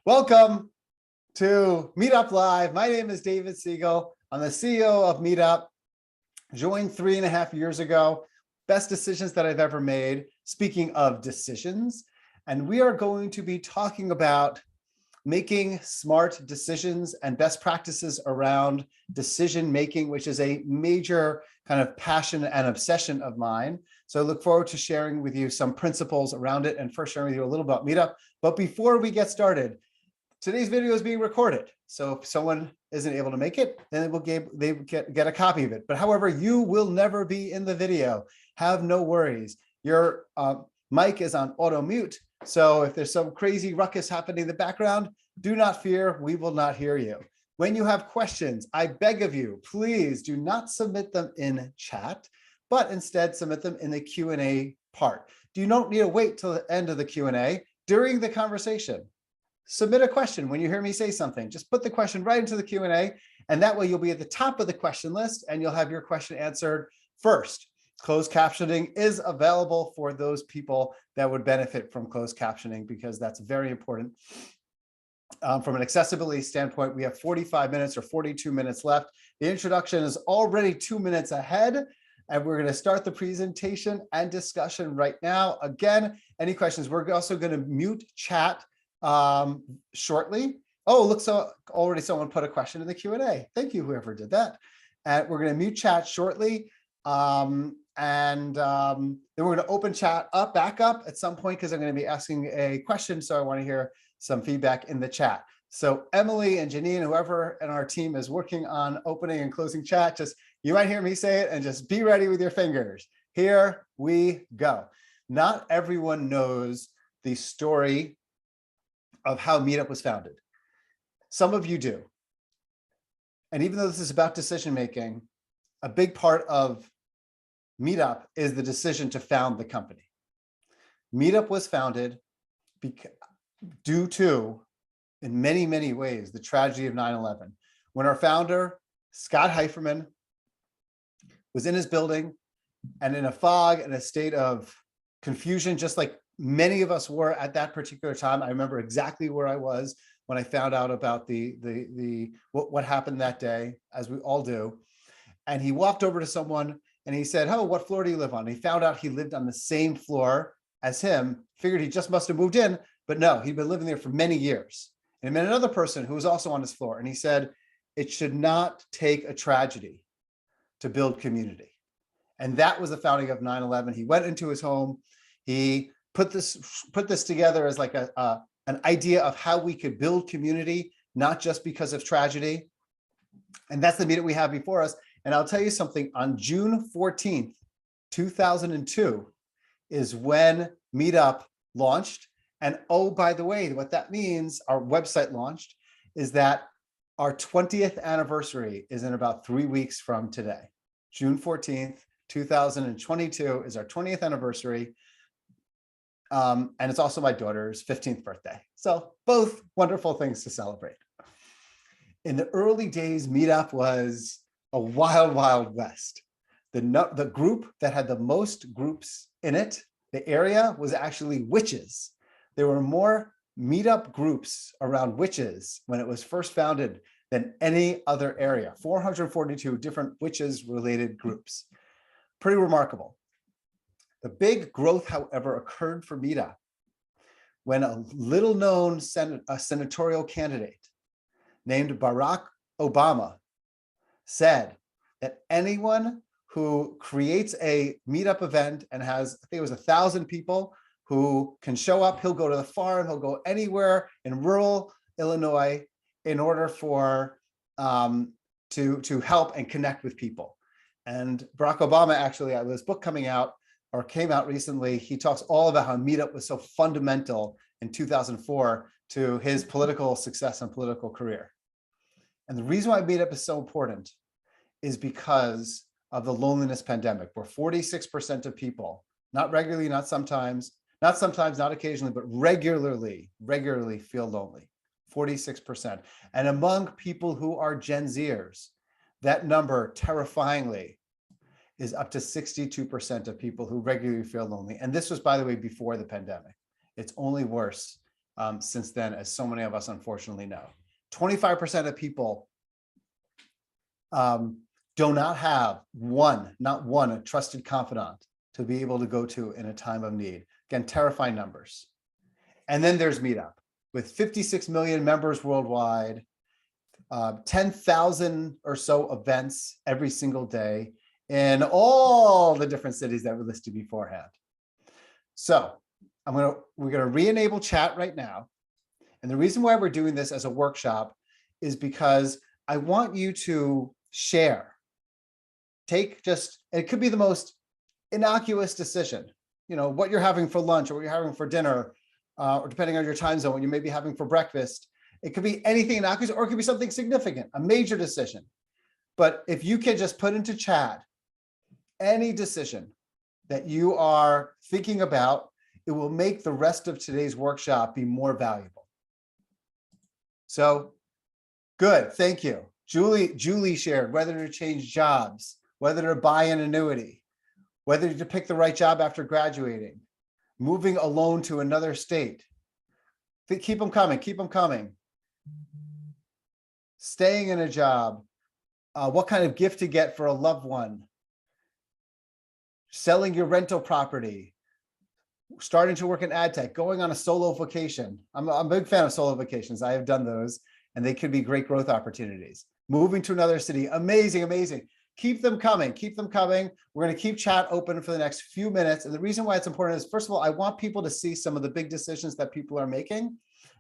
Welcome to Meetup Live. My name is David Siegel. I'm the CEO of Meetup. Joined 3.5 years ago. Best decisions that I've ever made. Speaking of decisions, and we are going to be talking about making smart decisions and best practices around decision making, which is a major kind of passion and obsession of mine. So I look forward to sharing with you some principles around it and first sharing with you a little about Meetup. But before we get started, today's video is being recorded. So if someone isn't able to make it, then they get a copy of it. But however, you will never be in the video. Have no worries. Your mic is on auto mute. So if there's some crazy ruckus happening in the background, do not fear, we will not hear you. When you have questions, I beg of you, please do not submit them in chat, but instead submit them in the Q&A part. You don't need to wait till the end of the Q&A. During the conversation, submit a question. When you hear me say something, just put the question right into the Q&A, and that way you'll be at the top of the question list and you'll have your question answered first. Closed captioning is available for those people that would benefit from closed captioning because that's very important. From an accessibility standpoint, we have 45 minutes or 42 minutes left. The introduction is already 2 minutes ahead, and we're going to start the presentation and discussion right now. Again, any questions? We're also going to mute chat shortly. Oh, look, so already someone put a question in the Q&A. Thank you, whoever did that. And we're going to mute chat shortly. Then we're going to open chat back up at some point because I'm going to be asking a question. So I want to hear some feedback in the chat. So Emily and Janine, whoever in our team is working on opening and closing chat, you might hear me say it and just be ready with your fingers. Here we go. Not everyone knows the story of how Meetup was founded. Some of you do. And even though this is about decision-making, a big part of Meetup is the decision to found the company. Meetup was founded due to, in many, many ways, the tragedy of 9/11. When our founder, Scott Heiferman, was in his building and in a fog and a state of confusion, just like many of us were at that particular time. I remember exactly where I was when I found out about what happened that day, as we all do. And he walked over to someone and he said, "Oh, what floor do you live on?" And he found out he lived on the same floor as him, figured he just must have moved in, but no, he'd been living there for many years. And he met another person who was also on his floor. And he said, it should not take a tragedy to build community. And that was the founding of 9/11. He went into his home. He put this together as like an idea of how we could build community, not just because of tragedy. And that's the Meetup we have before us. And I'll tell you something, on June 14th, 2002 is when Meetup launched. And oh, by the way, what that means, our website launched, is that our 20th anniversary is in about 3 weeks from today. June 14th, 2022 is our 20th anniversary. And it's also my daughter's 15th birthday. So both wonderful things to celebrate. In the early days, Meetup was a wild, wild west. The group that had the most groups in it, the area, was actually witches. There were more Meetup groups around witches when it was first founded than any other area. 442 different witches-related groups. Pretty remarkable. The big growth, however, occurred for Meetup when a little-known senatorial candidate named Barack Obama said that anyone who creates a Meetup event and has, I think it was 1,000 people who can show up, he'll go to the farm, he'll go anywhere in rural Illinois in order for to help and connect with people. And Barack Obama actually, this book came out recently, he talks all about how Meetup was so fundamental in 2004 to his political success and political career. And the reason why Meetup is so important is because of the loneliness pandemic, where 46% of people, not regularly, not sometimes, not occasionally, but regularly feel lonely. 46%. And among people who are Gen Zers, that number terrifyingly is up to 62% of people who regularly feel lonely. And this was, by the way, before the pandemic. It's only worse since then, as so many of us unfortunately know. 25% of people do not have not one, a trusted confidant to be able to go to in a time of need. Again, terrifying numbers. And then there's Meetup with 56 million members worldwide, 10,000 or so events every single day in all the different cities that were listed beforehand. So we're gonna re-enable chat right now. And the reason why we're doing this as a workshop is because I want you to share. It could be the most innocuous decision, what you're having for lunch or what you're having for dinner, or depending on your time zone, what you may be having for breakfast. It could be anything innocuous, or it could be something significant, a major decision. But if you can just put into chat any decision that you are thinking about, it will make the rest of today's workshop be more valuable. So good, thank you. Julie shared whether to change jobs, whether to buy an annuity, whether to pick the right job after graduating, moving alone to another state. Keep them coming, keep them coming. Staying in a job, what kind of gift to get for a loved one, selling your rental property, starting to work in ad tech, going on a solo vacation. I'm a big fan of solo vacations. I have done those, and they could be great growth opportunities. Moving to another city, amazing, amazing. Keep them coming, keep them coming. We're going to keep chat open for the next few minutes. And the reason why it's important is, first of all, I want people to see some of the big decisions that people are making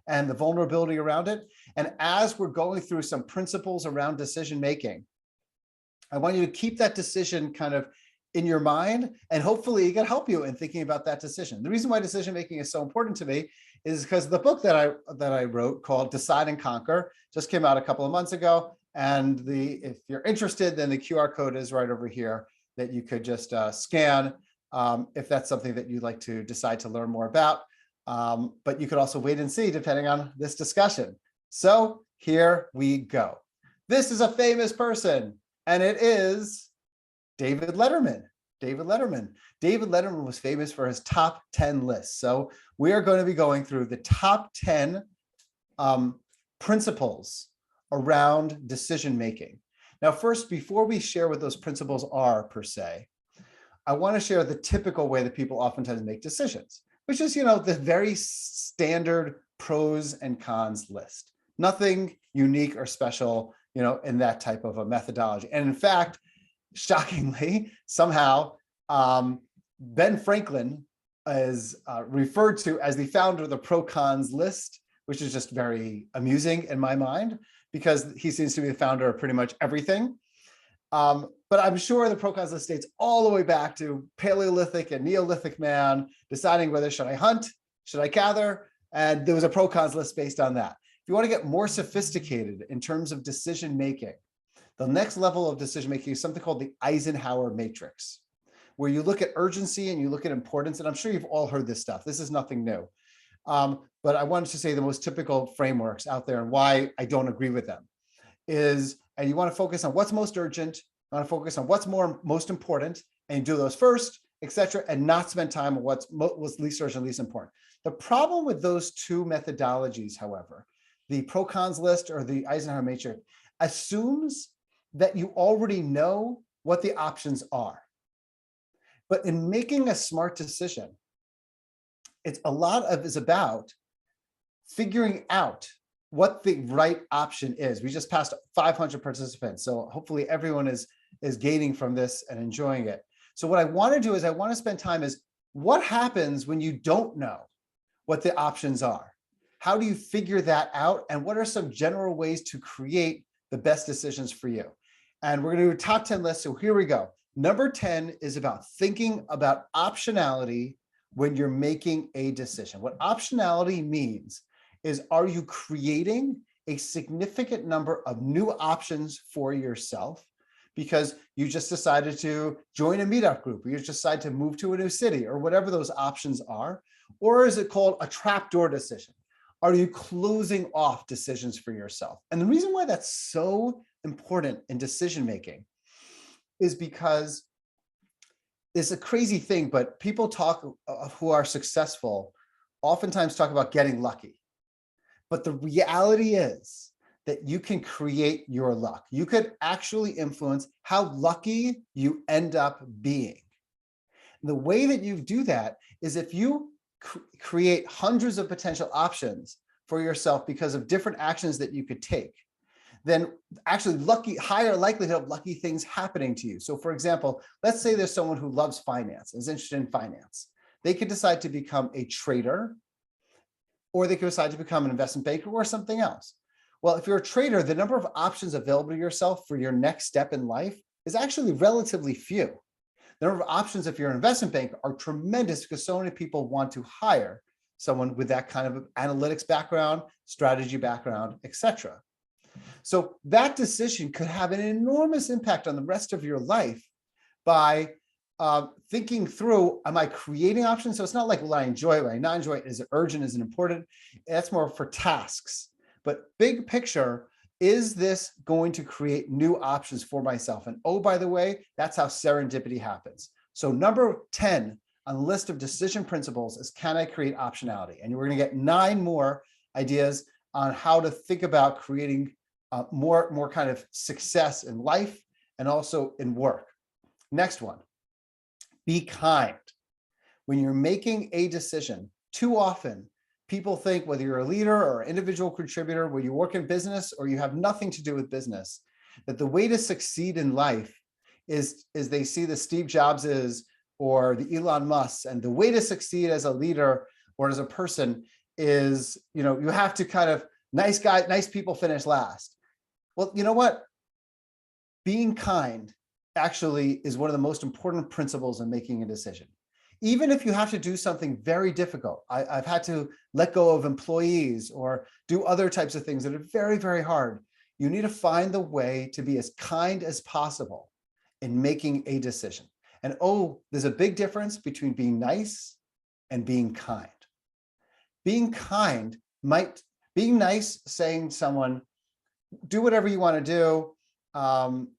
and the vulnerability around it. And as we're going through some principles around decision making, I want you to keep that decision kind of in your mind, and hopefully it can help you in thinking about that decision. The reason why decision making is so important to me is because the book that I wrote called Decide and Conquer just came out a couple of months ago. And if you're interested, then the QR code is right over here that you could just scan if that's something that you'd like to decide to learn more about. But you could also wait and see depending on this discussion. So here we go. This is a famous person, and it is David Letterman. David Letterman. David Letterman was famous for his top 10 lists. So we are going to be going through the top 10 principles around decision making. Now, first, before we share what those principles are per se, I want to share the typical way that people oftentimes make decisions, which is, the very standard pros and cons list. Nothing unique or special, in that type of a methodology. And in fact, shockingly, somehow, Ben Franklin is referred to as the founder of the pro-cons list, which is just very amusing in my mind, because he seems to be the founder of pretty much everything. But I'm sure the pro-cons list dates all the way back to Paleolithic and Neolithic man deciding whether should I hunt, should I gather, and there was a pro-cons list based on that. If you want to get more sophisticated in terms of decision making, the next level of decision making is something called the Eisenhower matrix, where you look at urgency and you look at importance. And I'm sure you've all heard this stuff. This is nothing new. But I wanted to say the most typical frameworks out there and why I don't agree with them is, and you want to focus on what's most urgent, you want to focus on what's most important, and you do those first, etc., and not spend time on what's least urgent, least important. The problem with those two methodologies, however, the pro-cons list or the Eisenhower matrix, assumes that you already know what the options are. But in making a smart decision, a lot is about figuring out what the right option is. We just passed 500 participants, so hopefully everyone is gaining from this and enjoying it. So what I want to do is I want to spend time is what happens when you don't know what the options are? How do you figure that out? And what are some general ways to create the best decisions for you? And we're going to do a top 10 list. So here we go. Number 10 is about thinking about optionality when you're making a decision. What optionality means is, are you creating a significant number of new options for yourself because you just decided to join a meetup group, or you just decided to move to a new city, or whatever those options are? Or is it called a trapdoor decision? Are you closing off decisions for yourself? And the reason why that's so important in decision making is because it's a crazy thing, but people who are successful oftentimes talk about getting lucky. But the reality is that you can create your luck. You could actually influence how lucky you end up being. And the way that you do that is if you create hundreds of potential options for yourself because of different actions that you could take, then actually higher likelihood of lucky things happening to you. So for example, let's say there's someone who loves finance, is interested in finance. They could decide to become a trader, or they could decide to become an investment banker or something else. Well, if you're a trader, the number of options available to yourself for your next step in life is actually relatively few. The number of options if you're an investment banker are tremendous because so many people want to hire someone with that kind of analytics background, strategy background, etc. So that decision could have an enormous impact on the rest of your life by thinking through, am I creating options? So it's not like, will I enjoy it, will I not enjoy it? Is it urgent, is it important? That's more for tasks. But big picture, is this going to create new options for myself? And oh, by the way, that's how serendipity happens. So number 10 on the list of decision principles is, can I create optionality? And we're going to get 9 more ideas on how to think about creating more kind of success in life and also in work. Next one, be kind. When you're making a decision, too often people think, whether you're a leader or an individual contributor, whether you work in business or you have nothing to do with business, that the way to succeed in life is they see the Steve Jobses or the Elon Musks, and the way to succeed as a leader or as a person is, you have to kind of, nice people finish last. Well, you know what? Being kind actually is one of the most important principles in making a decision. Even if you have to do something very difficult, I've had to let go of employees or do other types of things that are very, very hard. You need to find the way to be as kind as possible in making a decision. And oh, there's a big difference between being nice and being kind. Being kind being nice, saying to someone, do whatever you want to do,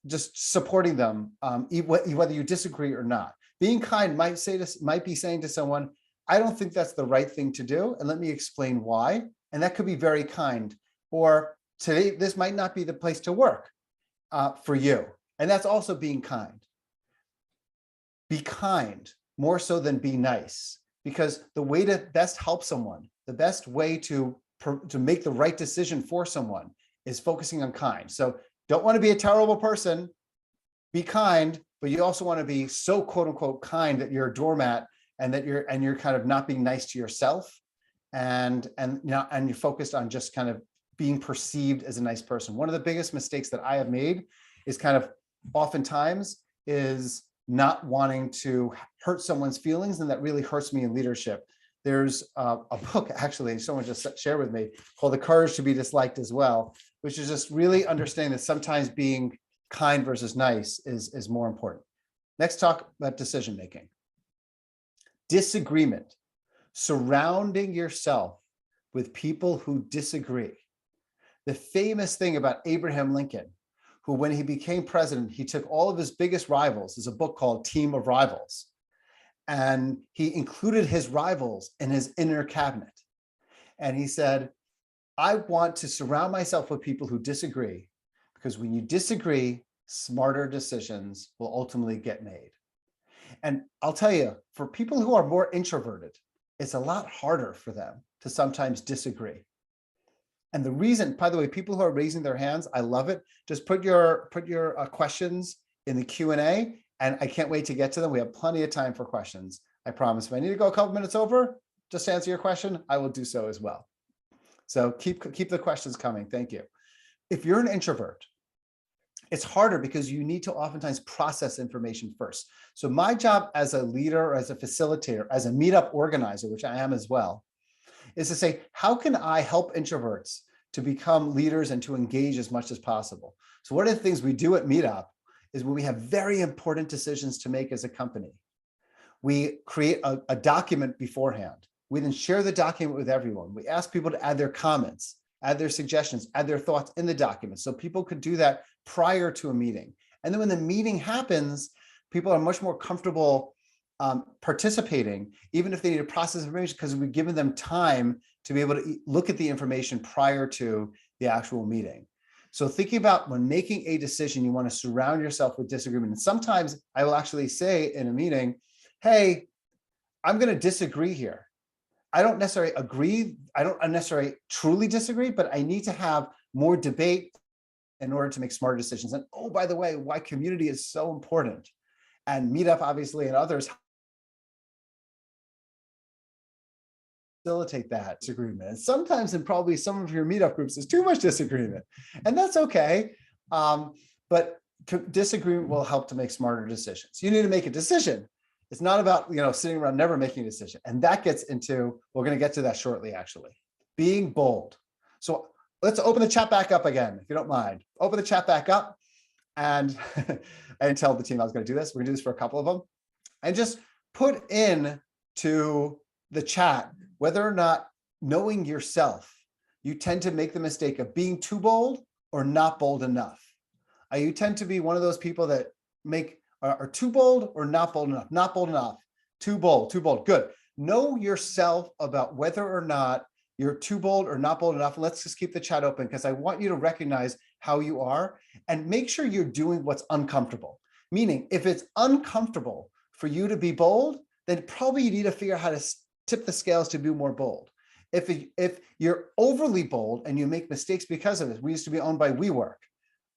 just supporting them, whether you disagree or not. Being kind might be saying to someone, I don't think that's the right thing to do, and let me explain why. And that could be very kind. Or today, this might not be the place to work for you. And that's also being kind. Be kind more so than be nice, because the way to best help someone, the best way to make the right decision for someone is focusing on kind. So don't want to be a terrible person, be kind, but you also want to be so quote unquote kind that you're a doormat and that you're kind of not being nice to yourself, and you're focused on just kind of being perceived as a nice person. One of the biggest mistakes that I have made is kind of oftentimes is not wanting to hurt someone's feelings, and that really hurts me in leadership. There's a book, actually, someone just shared with me, called The Courage to be Disliked as well, which is just really understanding that sometimes being kind versus nice is more important. Next, talk about decision-making. Disagreement. Surrounding yourself with people who disagree. The famous thing about Abraham Lincoln, who when he became president, he took all of his biggest rivals. There's a book called Team of Rivals. And he included his rivals in his inner cabinet. And he said, I want to surround myself with people who disagree, because when you disagree, smarter decisions will ultimately get made. And I'll tell you, for people who are more introverted, it's a lot harder for them to sometimes disagree. And the reason, by the way, people who are raising their hands, I love it. Just put your questions in the Q&A, and I can't wait to get to them. We have plenty of time for questions, I promise. If I need to go a couple minutes over, just to answer your question, I will do so as well. So keep the questions coming. Thank you. If you're an introvert, it's harder because you need to oftentimes process information first. So my job as a leader, or as a facilitator, as a meetup organizer, which I am as well, is to say, how can I help introverts to become leaders and to engage as much as possible? So one of the things we do at Meetup is, when we have very important decisions to make as a company, we create a document beforehand. We then share the document with everyone. We ask people to add their comments, add their suggestions, add their thoughts in the document, so people could do that prior to a meeting. And then when the meeting happens, people are much more comfortable participating, even if they need to process information, because we've given them time to be able to look at the information prior to the actual meeting. So thinking about when making a decision, you want to surround yourself with disagreement. And sometimes I will actually say in a meeting, hey, I'm going to disagree here. I don't necessarily agree. I don't necessarily truly disagree, but I need to have more debate in order to make smarter decisions. And oh, by the way, why community is so important. And Meetup, obviously, and others facilitate that disagreement. And sometimes in probably some of your Meetup groups, there's too much disagreement. And that's okay. But disagreement will help to make smarter decisions. You need to make a decision. It's not about, sitting around never making a decision. And that gets into, we're going to get to that shortly, actually. Being bold. So let's open the chat back up again, if you don't mind. Open the chat back up. And I didn't tell the team I was going to do this. We're going to do this for a couple of them. And just put in to the chat whether or not, knowing yourself, you tend to make the mistake of being too bold or not bold enough. You tend to be one of those people that are too bold or not bold enough, not bold enough, too bold, good. Know yourself about whether or not you're too bold or not bold enough. Let's just keep the chat open because I want you to recognize how you are and make sure you're doing what's uncomfortable. Meaning, if it's uncomfortable for you to be bold, then probably you need to figure out how to tip the scales to be more bold. If you're overly bold and you make mistakes because of it, we used to be owned by WeWork.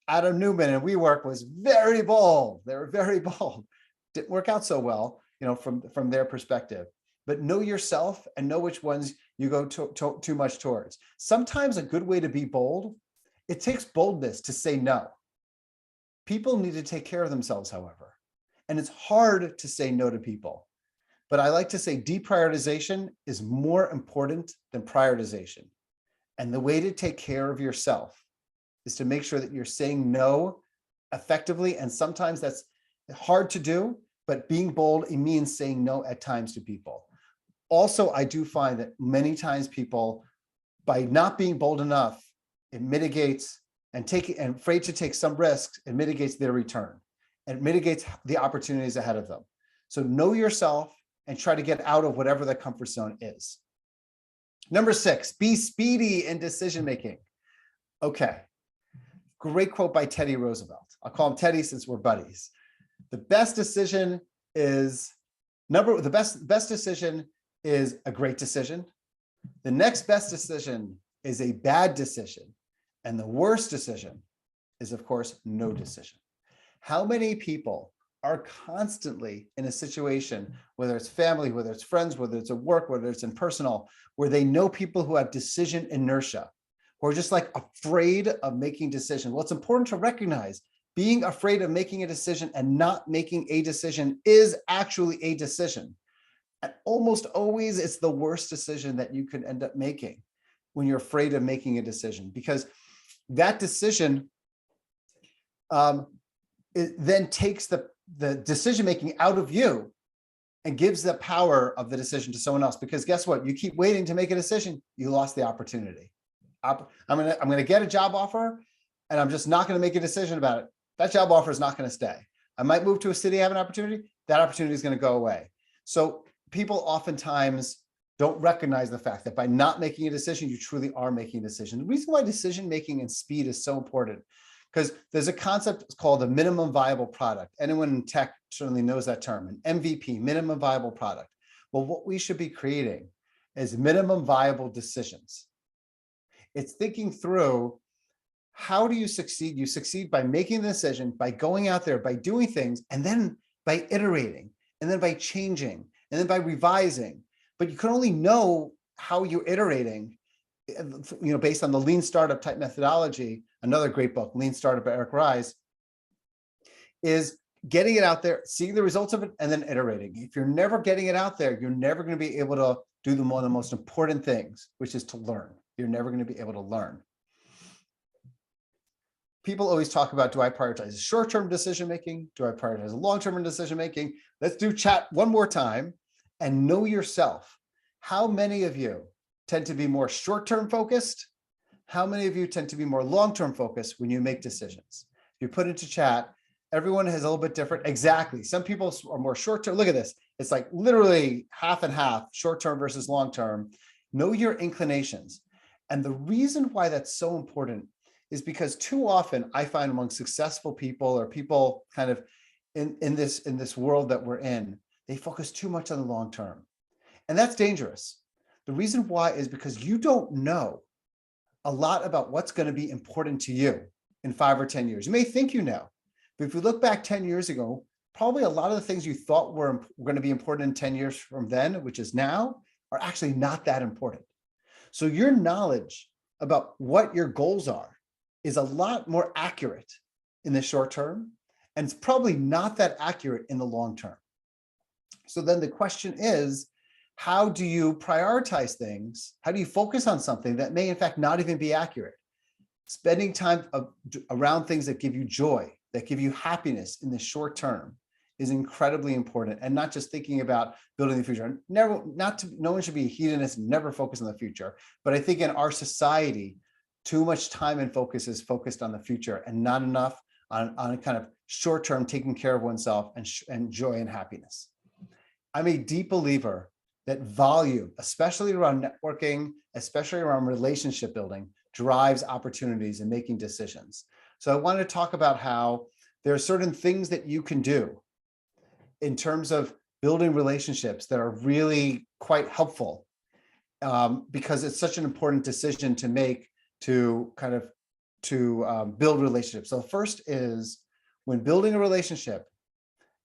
Adam Newman and WeWork was very bold. They were very bold. Didn't work out so well, from their perspective. But know yourself and know which ones you go too much towards. Sometimes a good way to be bold, it takes boldness to say no. People need to take care of themselves, however. And it's hard to say no to people. But I like to say deprioritization is more important than prioritization. And the way to take care of yourself is to make sure that you're saying no effectively. And sometimes that's hard to do, but being bold, it means saying no at times to people. Also, I do find that many times people, by not being bold enough, it mitigates and afraid to take some risks, it mitigates their return and mitigates the opportunities ahead of them. So know yourself and try to get out of whatever the comfort zone is. Number 6, be speedy in decision-making. Okay, great quote by Teddy Roosevelt. I'll call him Teddy since we're buddies. The best decision is best decision is a great decision. The next best decision is a bad decision. And the worst decision is, of course, no decision. How many people are constantly in a situation, whether it's family, whether it's friends, whether it's at work, whether it's in personal, where they know people who have decision inertia, who are just like afraid of making decisions? Well, it's important to recognize being afraid of making a decision and not making a decision is actually a decision. And almost always it's the worst decision that you can end up making when you're afraid of making a decision, because that decision it then takes the decision-making out of you and gives the power of the decision to someone else. Because guess what? You keep waiting to make a decision, you lost the opportunity. I'm gonna get a job offer and I'm just not gonna make a decision about it. That job offer is not gonna stay. I might move to a city, have an opportunity, that opportunity is gonna go away. So people oftentimes don't recognize the fact that by not making a decision, you truly are making a decision. The reason why decision-making and speed is so important, because there's a concept called a minimum viable product. Anyone in tech certainly knows that term, an MVP, minimum viable product. Well, what we should be creating is minimum viable decisions. It's thinking through, how do you succeed? You succeed by making the decision, by going out there, by doing things, and then by iterating, and then by changing, and then by revising. But you can only know how you're iterating, based on the lean startup type methodology. Another great book, Lean Startup by Eric Ries, is getting it out there, seeing the results of it, and then iterating. If you're never getting it out there, you're never going to be able to do one of the most important things, which is to learn. You're never going to be able to learn. People always talk about, do I prioritize short-term decision-making? Do I prioritize long-term decision-making? Let's do chat one more time and know yourself. How many of you tend to be more short-term focused? How many of you tend to be more long-term focused when you make decisions? If you put into chat, everyone has a little bit different. Exactly. Some people are more short-term. Look at this. It's like literally half and half, short-term versus long-term. Know your inclinations. And the reason why that's so important is because too often I find among successful people or people kind of in this world that we're in, they focus too much on the long term. And that's dangerous. The reason why is because you don't know a lot about what's going to be important to you in 5 or 10 years. You may think you know, but if you look back 10 years ago, probably a lot of the things you thought were going to be important in 10 years from then, which is now, are actually not that important. So your knowledge about what your goals are is a lot more accurate in the short term, and it's probably not that accurate in the long term. So then the question is, how do you prioritize things? How do you focus on something that may in fact not even be accurate? Spending time around things that give you joy, that give you happiness in the short term is incredibly important, and not just thinking about building the future. No one should be a hedonist and never focus on the future. But I think in our society, too much time and focus is focused on the future and not enough on kind of short-term taking care of oneself and joy and happiness. I'm a deep believer that volume, especially around networking, especially around relationship building, drives opportunities and making decisions. So I want to talk about how there are certain things that you can do in terms of building relationships that are really quite helpful, because it's such an important decision to make to kind of build relationships. So the first is, when building a relationship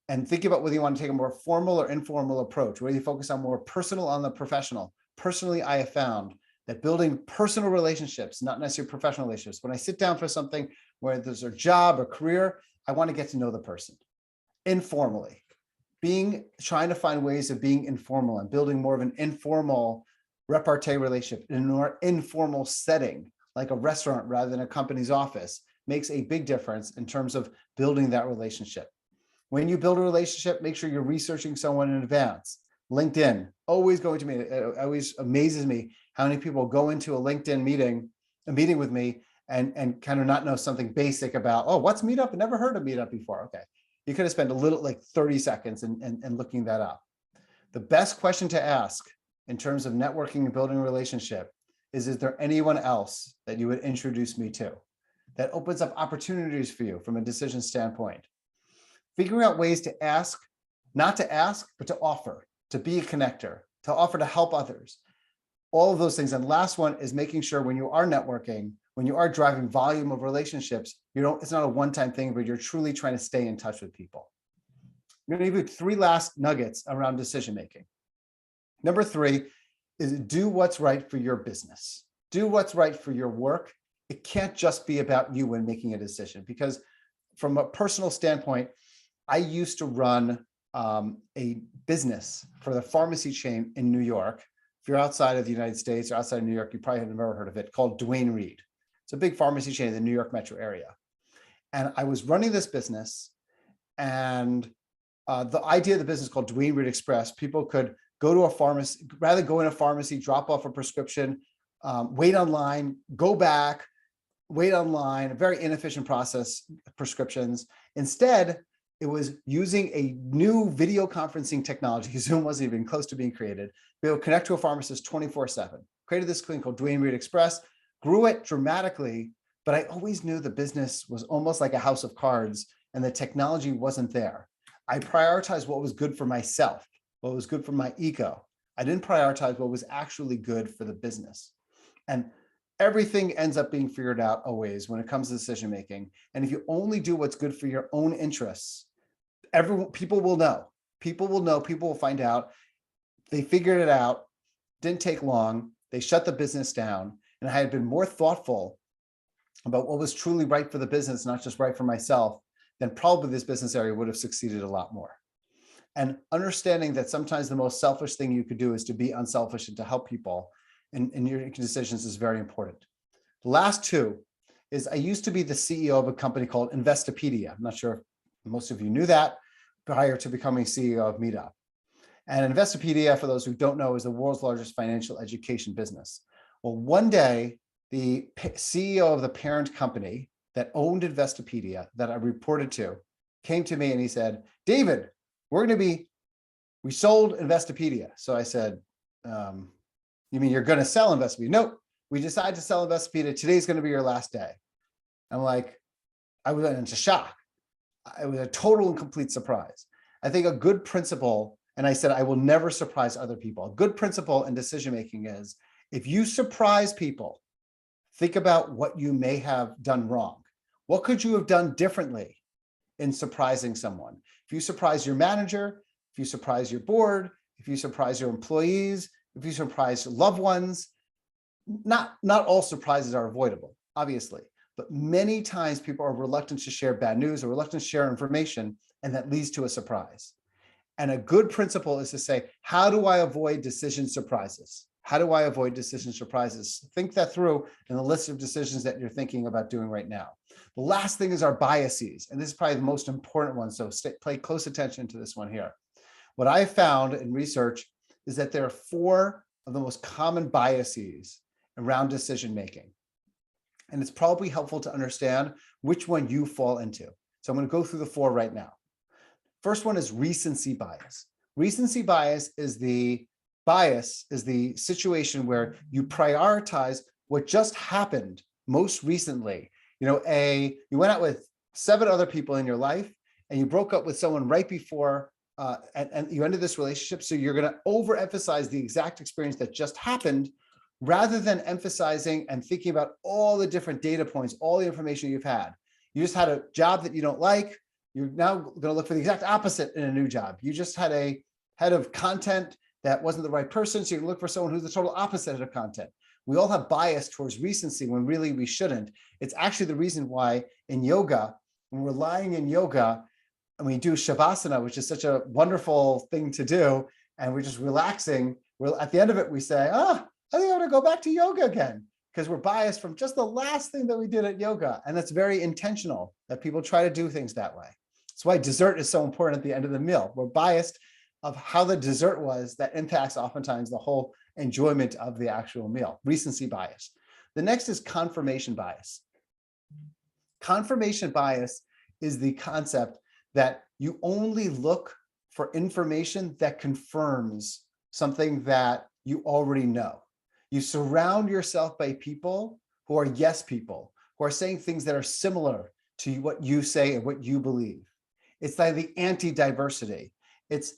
and thinking about whether you want to take a more formal or informal approach, whether you focus on more personal on the professional. Personally, I have found that building personal relationships, not necessarily professional relationships, when I sit down for something, whether there's a job or career, I want to get to know the person informally. Trying to find ways of being informal and building more of an informal repartee relationship in a more informal setting, like a restaurant rather than a company's office, makes a big difference in terms of building that relationship. When you build a relationship, make sure you're researching someone in advance. LinkedIn, always going to me. It always amazes me how many people go into a LinkedIn meeting with me and kind of not know something basic about, oh, what's Meetup? I never heard of Meetup before. Okay. You could have spent a little, like 30 seconds and looking that up. The best question to ask in terms of networking and building a relationship is there anyone else that you would introduce me to? That opens up opportunities for you from a decision standpoint. Figuring out ways to ask, not to ask, but to offer, to be a connector, to offer to help others. All of those things. And last one is making sure when you are networking, when you are driving volume of relationships, it's not a one-time thing, but you're truly trying to stay in touch with people. I'm going to give you 3 last nuggets around decision-making. Number 3 is do what's right for your business. Do what's right for your work. It can't just be about you when making a decision, because from a personal standpoint, I used to run a business for the pharmacy chain in New York. If you're outside of the United States or outside of New York, you probably have never heard of it, called Duane Reade. It's a big pharmacy chain in the New York metro area. And I was running this business, and the idea of the business called Duane Reade Express, people could go to a pharmacy, rather go in a pharmacy, drop off a prescription, wait online, go back, wait online, a very inefficient process, prescriptions. Instead, it was using a new video conferencing technology. Zoom wasn't even close to being created. Be able to connect to a pharmacist 24/7. Created this thing called Duane Reade Express, grew it dramatically, but I always knew the business was almost like a house of cards and the technology wasn't there. I prioritized what was good for myself, what was good for my ego. I didn't prioritize what was actually good for the business. And everything ends up being figured out always when it comes to decision making. And if you only do what's good for your own interests, people will know. People will know, people will find out. They figured it out, didn't take long. They shut the business down. And I had been more thoughtful about what was truly right for the business, not just right for myself, then probably this business area would have succeeded a lot more. And understanding that sometimes the most selfish thing you could do is to be unselfish and to help people in your decisions is very important. The last 2 is I used to be the CEO of a company called Investopedia. I'm not sure if most of you knew that prior to becoming CEO of Meetup. And Investopedia, for those who don't know, is the world's largest financial education business. Well, one day, the CEO of the parent company that owned Investopedia that I reported to came to me and he said, David, we're going to be we sold Investopedia. So I said, you mean you're going to sell Investopedia? Nope. We decided to sell Investopedia. Today's going to be your last day. I'm like, I went into shock. It was a total and complete surprise. I think a good principle, and I said, I will never surprise other people. A good principle in decision-making is if you surprise people, think about what you may have done wrong. What could you have done differently in surprising someone? If you surprise your manager, if you surprise your board, if you surprise your employees, if you surprise loved ones, not all surprises are avoidable, obviously, but many times people are reluctant to share bad news or reluctant to share information, and that leads to a surprise. And a good principle is to say, how do I avoid decision surprises? How do I avoid decision surprises? Think that through in the list of decisions that you're thinking about doing right now. The last thing is our biases, and this is probably the most important one, so pay close attention to this one here. What I found in research is that there are 4 of the most common biases around decision-making. And it's probably helpful to understand which one you fall into. So I'm going to go through the 4 right now. First one is recency bias. Recency bias is the situation where you prioritize what just happened most recently. You know, you went out with 7 other people in your life and you broke up with someone right before and you ended this relationship. So you're going to overemphasize the exact experience that just happened rather than emphasizing and thinking about all the different data points, all the information you've had. You just had a job that you don't like. You're now going to look for the exact opposite in a new job. You just had a head of content that wasn't the right person. So you can look for someone who's the total opposite of content. We all have bias towards recency when really we shouldn't. It's actually the reason why in yoga, when we're lying in yoga and we do shavasana, which is such a wonderful thing to do, and we're just relaxing, at the end of it, we say, I think I want to go back to yoga again, because we're biased from just the last thing that we did at yoga. And that's very intentional that people try to do things that way. That's why dessert is so important at the end of the meal. We're biased of how the dessert was that impacts oftentimes the whole enjoyment of the actual meal. Recency bias. The next is confirmation bias. Confirmation bias is the concept that you only look for information that confirms something that you already know. You surround yourself by people who are yes people, who are saying things that are similar to what you say and what you believe. It's like the anti-diversity. It's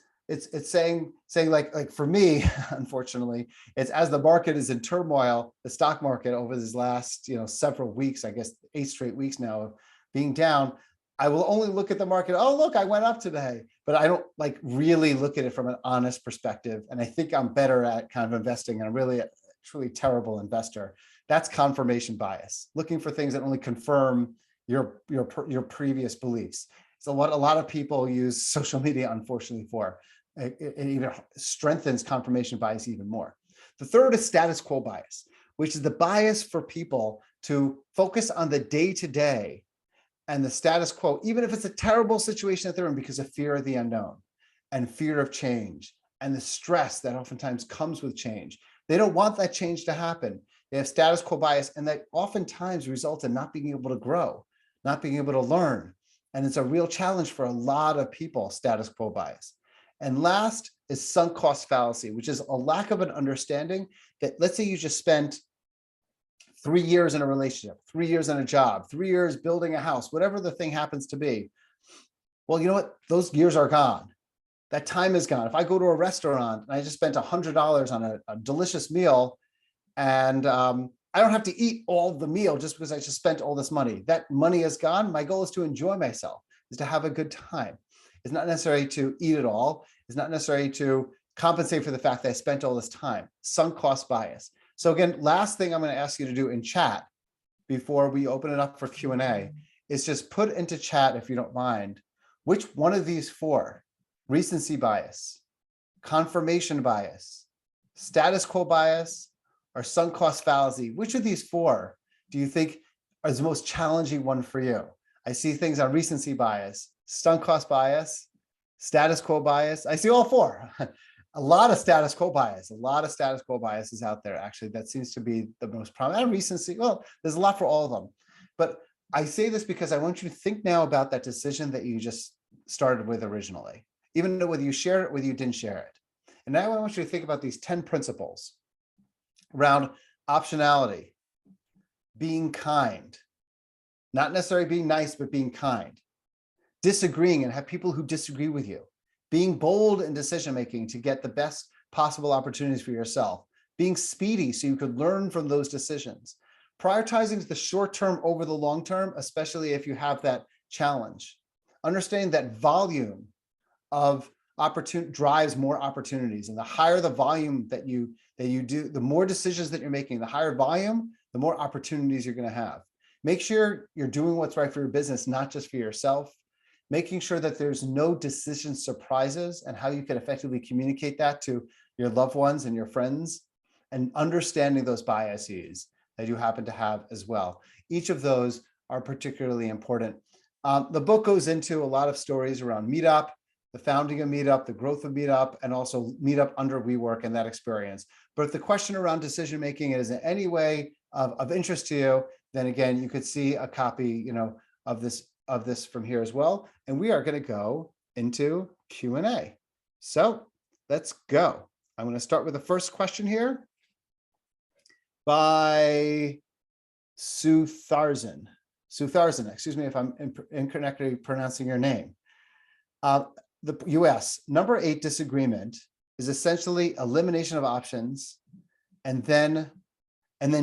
saying like for me, unfortunately, it's as the market is in turmoil, the stock market over these last several weeks, I guess 8 straight weeks now of being down, I will only look at the market. Oh, look, I went up today, but I don't really look at it from an honest perspective. And I think I'm better at kind of investing, and I'm really a truly terrible investor. That's confirmation bias, looking for things that only confirm your previous beliefs. So what a lot of people use social media, unfortunately, for. It even strengthens confirmation bias even more. The third is status quo bias, which is the bias for people to focus on the day-to-day and the status quo, even if it's a terrible situation that they're in, because of fear of the unknown and fear of change and the stress that oftentimes comes with change. They don't want that change to happen. They have status quo bias, and that oftentimes results in not being able to grow, not being able to learn. And it's a real challenge for a lot of people, status quo bias. And last is sunk cost fallacy, which is a lack of an understanding that, let's say you just spent 3 years in a relationship, 3 years in a job, 3 years building a house, whatever the thing happens to be. Well, you know what? Those years are gone. That time is gone. If I go to a restaurant and I just spent $100 on a delicious meal, and I don't have to eat all the meal just because I just spent all this money. That money is gone. My goal is to enjoy myself, is to have a good time. It's not necessary to eat it all. It's not necessary to compensate for the fact that I spent all this time. Sunk cost bias. So again, last thing I'm going to ask you to do in chat before we open it up for Q&A is just put into chat, if you don't mind, which one of these 4, recency bias, confirmation bias, status quo bias, or sunk cost fallacy, which of these 4 do you think is the most challenging one for you? I see things on recency bias, sunk cost bias, status quo bias. I see all 4. A lot of status quo bias. A lot of status quo bias is out there, actually. That seems to be the most prominent. And recency, well, there's a lot for all of them. But I say this because I want you to think now about that decision that you just started with originally. even though whether you share it, whether you didn't share it. And now I want you to think about these 10 principles around optionality, being kind, not necessarily being nice, but being kind, disagreeing and have people who disagree with you, being bold in decision-making to get the best possible opportunities for yourself, being speedy so you could learn from those decisions, prioritizing the short term over the long term, especially if you have that challenge, understanding that volume of opportunity drives more opportunities, and the higher the volume that you do, the more decisions that you're making, the higher volume, the more opportunities you're going to have. Make sure you're doing what's right for your business, not just for yourself. Making sure that there's no decision surprises and how you can effectively communicate that to your loved ones and your friends, and understanding those biases that you happen to have as well. Each of those are particularly important. The book goes into a lot of stories around Meetup, the founding of Meetup, the growth of Meetup, and also Meetup under WeWork and that experience. But if the question around decision-making is in any way of interest to you, then again, you could see a copy, of this from here as well. And we are going to go into Q&A. So let's go. I'm going to start with the first question here by Sutharsan. Sutharsan, excuse me if I'm incorrectly pronouncing your name. The US, number 8 disagreement is essentially elimination of options and then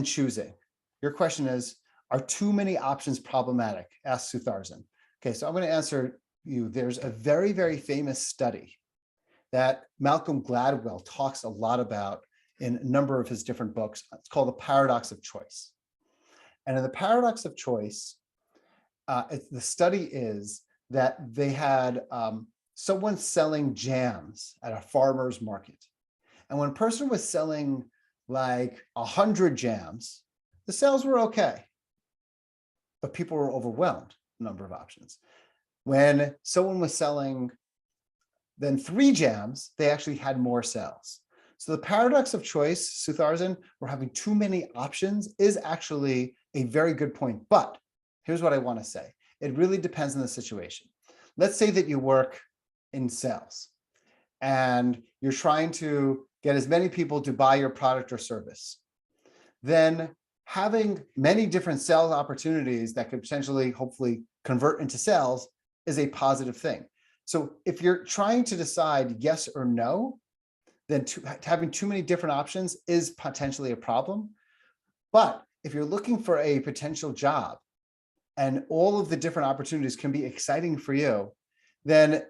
choosing. Your question is, are too many options problematic? Asked Sutharsan. Okay, so I'm going to answer you. There's a very, very famous study that Malcolm Gladwell talks a lot about in a number of his different books. It's called The Paradox of Choice. And in The Paradox of Choice, the study is that they had someone selling jams at a farmer's market. And when a person was selling like 100 jams, the sales were okay, but people were overwhelmed, number of options. When someone was selling then 3 jams, they actually had more sales. So the paradox of choice, Sutharsan, we're having too many options, is actually a very good point. But here's what I want to say. It really depends on the situation. Let's say that you work in sales and you're trying to get as many people to buy your product or service. Then having many different sales opportunities that could potentially, hopefully, convert into sales is a positive thing. So if you're trying to decide yes or no, then having too many different options is potentially a problem. But if you're looking for a potential job and all of the different opportunities can be exciting for you, then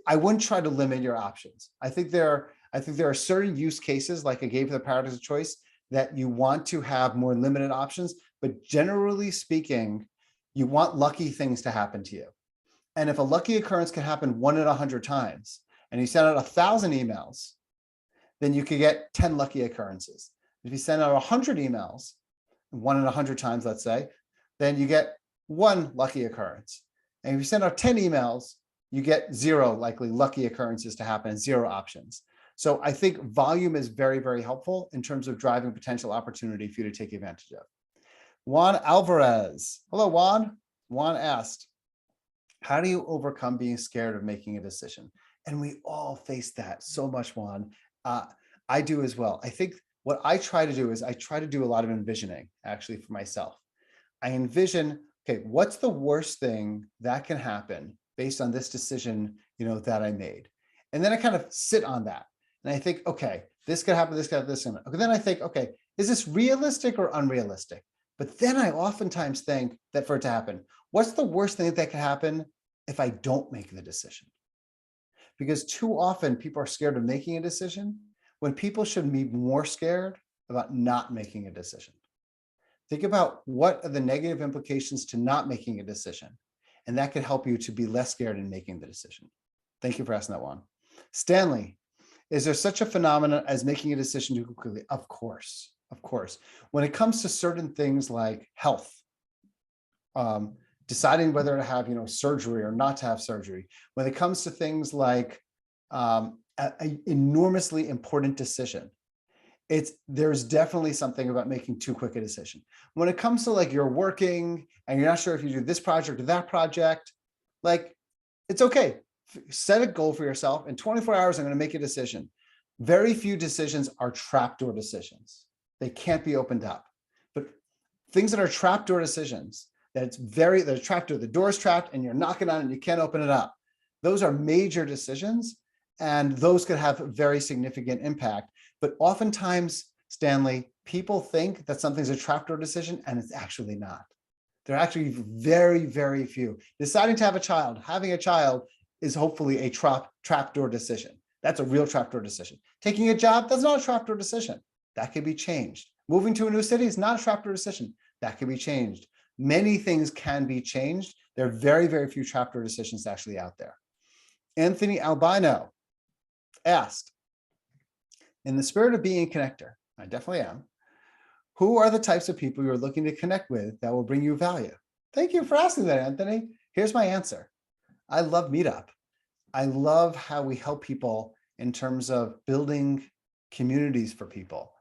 I wouldn't try to limit your options. I think there are certain use cases, like I gave the paradox of choice, that you want to have more limited options, but generally speaking, you want lucky things to happen to you. And if a lucky occurrence can happen 1 in 100 times, and you send out 1,000 emails, then you could get 10 lucky occurrences. If you send out 100 emails, 1 in 100 times, let's say, then you get 1 lucky occurrence. And if you send out 10 emails, you get 0 likely lucky occurrences to happen and 0 options. So I think volume is very, very helpful in terms of driving potential opportunity for you to take advantage of. Juan Alvarez. Hello, Juan. Juan asked, how do you overcome being scared of making a decision? And we all face that so much, Juan. I do as well. I think what I try to do is I try to do a lot of envisioning, actually, for myself. I envision, okay, what's the worst thing that can happen based on this decision, that I made? And then I kind of sit on that. And I think, okay, this could happen, this could happen, this could happen. Okay, then I think, okay, is this realistic or unrealistic? But then I oftentimes think that for it to happen, what's the worst thing that could happen if I don't make the decision? Because too often people are scared of making a decision when people should be more scared about not making a decision. Think about what are the negative implications to not making a decision, and that could help you to be less scared in making the decision. Thank you for asking that one. Stanley, is there such a phenomenon as making a decision too quickly? Of course, of course. When it comes to certain things like health, deciding whether to have surgery or not to have surgery, when it comes to things like an enormously important decision, there's definitely something about making too quick a decision. When it comes to like you're working and you're not sure if you do this project or that project, like it's okay. Set a goal for yourself. In 24 hours, I'm going to make a decision. Very few decisions are trapdoor decisions. They can't be opened up. But things that are trapdoor decisions, they're trapdoor, the door is trapped and you're knocking on it and you can't open it up. Those are major decisions, and those could have very significant impact. But oftentimes, Stanley, people think that something's a trapdoor decision, and it's actually not. There are actually very, very few. Deciding to have a child, having a child is hopefully a trapdoor decision. That's a real trapdoor decision. Taking a job, that's not a trapdoor decision. That can be changed. Moving to a new city is not a trapdoor decision. That can be changed. Many things can be changed. There are very, very few trapdoor decisions actually out there. Anthony Albino asked, in the spirit of being a connector, I definitely am, who are the types of people you're looking to connect with that will bring you value? Thank you for asking that, Anthony. Here's my answer. I love Meetup. I love how we help people in terms of building communities for people.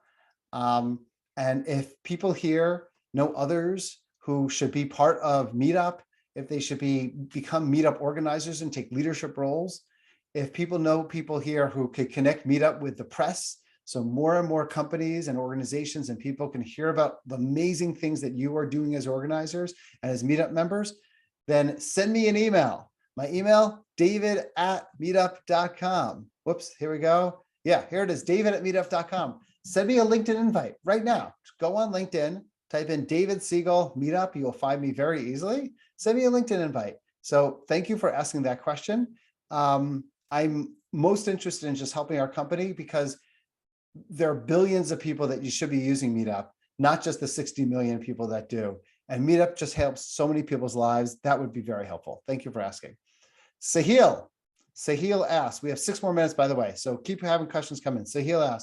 And if people here know others who should be part of Meetup, if they should become Meetup organizers and take leadership roles, if people know people here who could connect Meetup with the press, so more and more companies and organizations and people can hear about the amazing things that you are doing as organizers and as Meetup members, then send me an email. My email, david@meetup.com. Whoops, here we go. Yeah, here it is, david@meetup.com. Send me a LinkedIn invite right now. Go on LinkedIn, type in David Siegel Meetup. You will find me very easily. Send me a LinkedIn invite. So thank you for asking that question. I'm most interested in just helping our company because there are billions of people that you should be using Meetup, not just the 60 million people that do. And Meetup just helps so many people's lives. That would be very helpful. Thank you for asking. Sahil asked, we have 6 more minutes, by the way, so keep having questions come in. Sahil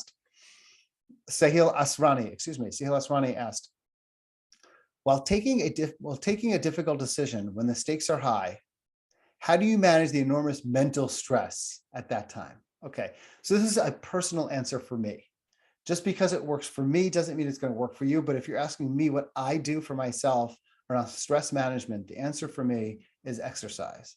Asrani asked, while taking a difficult decision when the stakes are high, how do you manage the enormous mental stress at that time? Okay, so this is a personal answer for me. Just because it works for me doesn't mean it's going to work for you. But if you're asking me what I do for myself around stress management, the answer for me is exercise.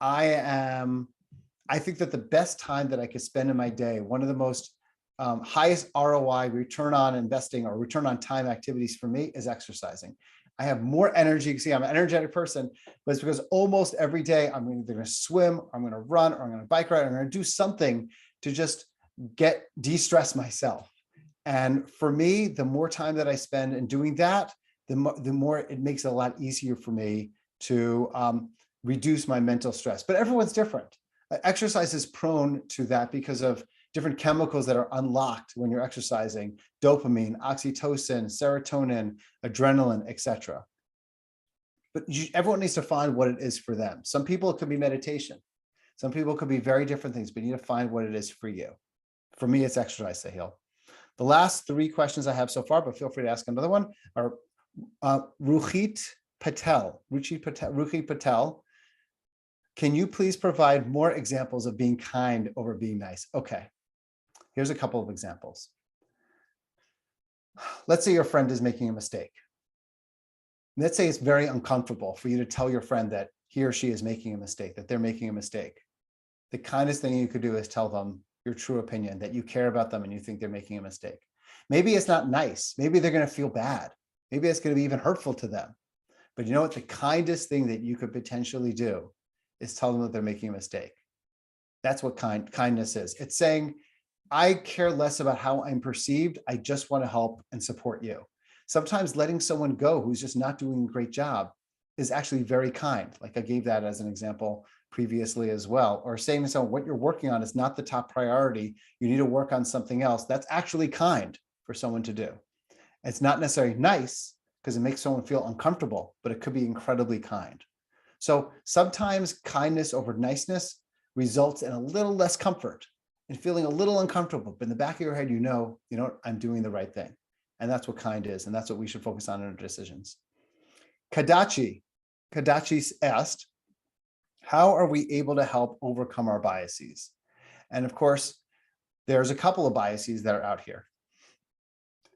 I think that the best time that I could spend in my day, one of the most highest ROI, return on investing or return on time activities for me is exercising. I have more energy. You can see I'm an energetic person, but it's because almost every day I'm either going to swim, or I'm going to run, or I'm going to bike ride, or I'm going to do something to just de-stress myself. And for me, the more time that I spend in doing that, the more it makes it a lot easier for me to reduce my mental stress. But everyone's different. Exercise is prone to that because of different chemicals that are unlocked when you're exercising: dopamine, oxytocin, serotonin, adrenaline, etc. But everyone needs to find what it is for them. Some people, it could be meditation. Some people could be very different things, but you need to find what it is for you. For me, it's exercise, Sahil. The last 3 questions I have so far, but feel free to ask another one, are Ruchit Patel. Can you please provide more examples of being kind over being nice? Okay, here's a couple of examples. Let's say your friend is making a mistake. Let's say it's very uncomfortable for you to tell your friend that he or she is making a mistake, that they're making a mistake. The kindest thing you could do is tell them your true opinion, that you care about them and you think they're making a mistake. Maybe it's not nice. Maybe they're going to feel bad. Maybe it's going to be even hurtful to them. But you know what? The kindest thing that you could potentially do is tell them that they're making a mistake. That's what kindness is. It's saying, I care less about how I'm perceived. I just want to help and support you. Sometimes letting someone go who's just not doing a great job is actually very kind. Like I gave that as an example previously as well. Or saying to someone, what you're working on is not the top priority. You need to work on something else. That's actually kind for someone to do. It's not necessarily nice because it makes someone feel uncomfortable, but it could be incredibly kind. So sometimes kindness over niceness results in a little less comfort and feeling a little uncomfortable, but in the back of your head, you know, I'm doing the right thing. And that's what kind is. And that's what we should focus on in our decisions. Kadachi asked, how are we able to help overcome our biases? And of course, there's a couple of biases that are out here.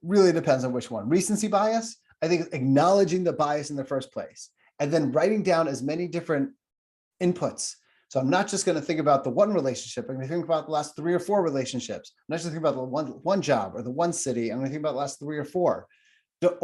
Really depends on which one. Recency bias, I think acknowledging the bias in the first place, and then writing down as many different inputs So I'm not just going to think about the one relationship. I'm going to think about the last 3 or 4 relationships. I'm not just thinking about the one job or the one city. I'm going to think about the last 3 or 4. To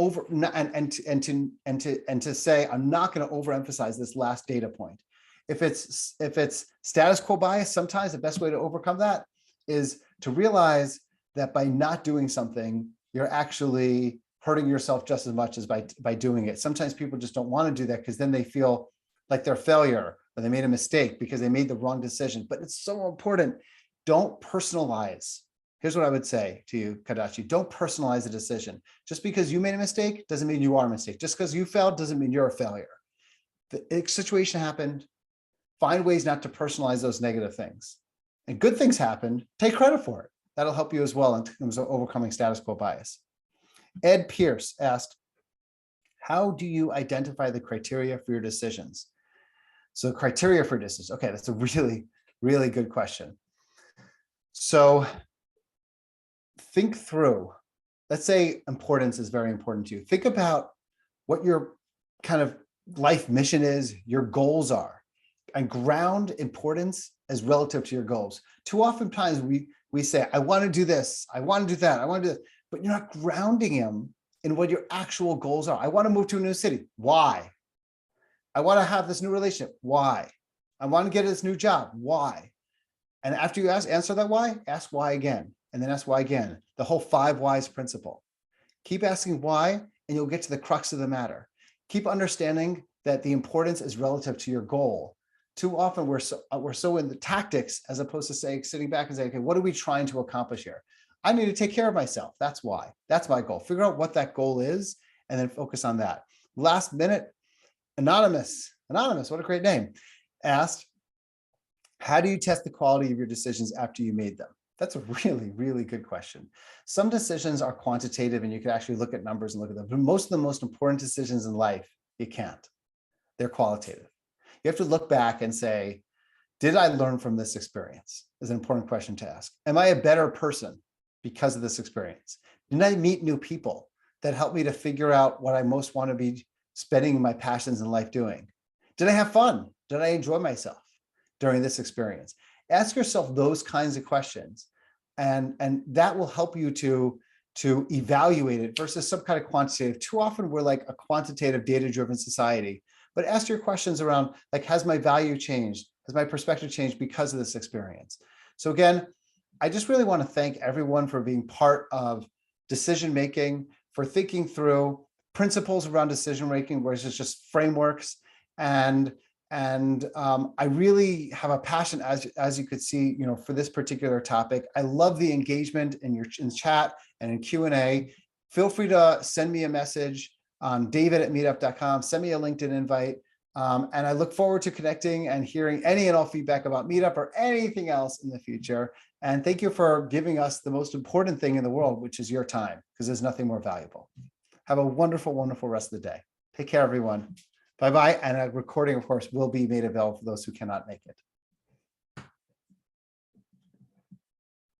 say I'm not going to overemphasize this last data point. If it's status quo bias, sometimes the best way to overcome that is to realize that by not doing something, you're actually hurting yourself just as much as by doing it. Sometimes people just don't want to do that because then they feel like they're a failure or they made a mistake because they made the wrong decision. But it's so important. Don't personalize. Here's what I would say to you, Kadachi. Don't personalize a decision. Just because you made a mistake doesn't mean you are a mistake. Just because you failed doesn't mean you're a failure. The situation happened. Find ways not to personalize those negative things. And good things happened. Take credit for it. That'll help you as well in terms of overcoming status quo bias. Ed Pierce asked, how do you identify the criteria for your decisions? So criteria for decisions. Okay, that's a really, really good question. So think through, let's say importance is very important to you. Think about what your kind of life mission is, your goals are, and ground importance as relative to your goals. Too often times we say, I want to do this, I want to do that, I want to do this, but you're not grounding them in what your actual goals are. I want to move to a new city. Why? I want to have this new relationship. Why? I want to get this new job. Why? And after you answer that why, ask why again, and then ask why again. The whole 5 whys principle. Keep asking why, and you'll get to the crux of the matter. Keep understanding that the importance is relative to your goal. Too often we're so in the tactics as opposed to sitting back and saying, okay, what are we trying to accomplish here? I need to take care of myself. That's why. That's my goal. Figure out what that goal is and then focus on that. Last minute, Anonymous, what a great name, asked, how do you test the quality of your decisions after you made them? That's a really, really good question. Some decisions are quantitative and you can actually look at numbers and look at them, but most of the most important decisions in life, you can't. They're qualitative. You have to look back and say, did I learn from this experience? Is an important question to ask. Am I a better person because of this experience? Did I meet new people that helped me to figure out what I most want to be spending my passions in life doing? Did I have fun? Did I enjoy myself during this experience? Ask yourself those kinds of questions, and that will help you to evaluate it versus some kind of quantitative. Too often we're like a quantitative data-driven society, but ask your questions around like, has my value changed? Has my perspective changed because of this experience? So again, I just really want to thank everyone for being part of decision-making, for thinking through principles around decision-making versus just frameworks. And I really have a passion, as you could see, for this particular topic. I love the engagement in chat and in Q&A. Feel free to send me a message on david@meetup.com, send me a LinkedIn invite. And I look forward to connecting and hearing any and all feedback about Meetup or anything else in the future. And thank you for giving us the most important thing in the world, which is your time, because there's nothing more valuable. Have a wonderful, wonderful rest of the day. Take care, everyone. Bye-bye. And a recording, of course, will be made available for those who cannot make it.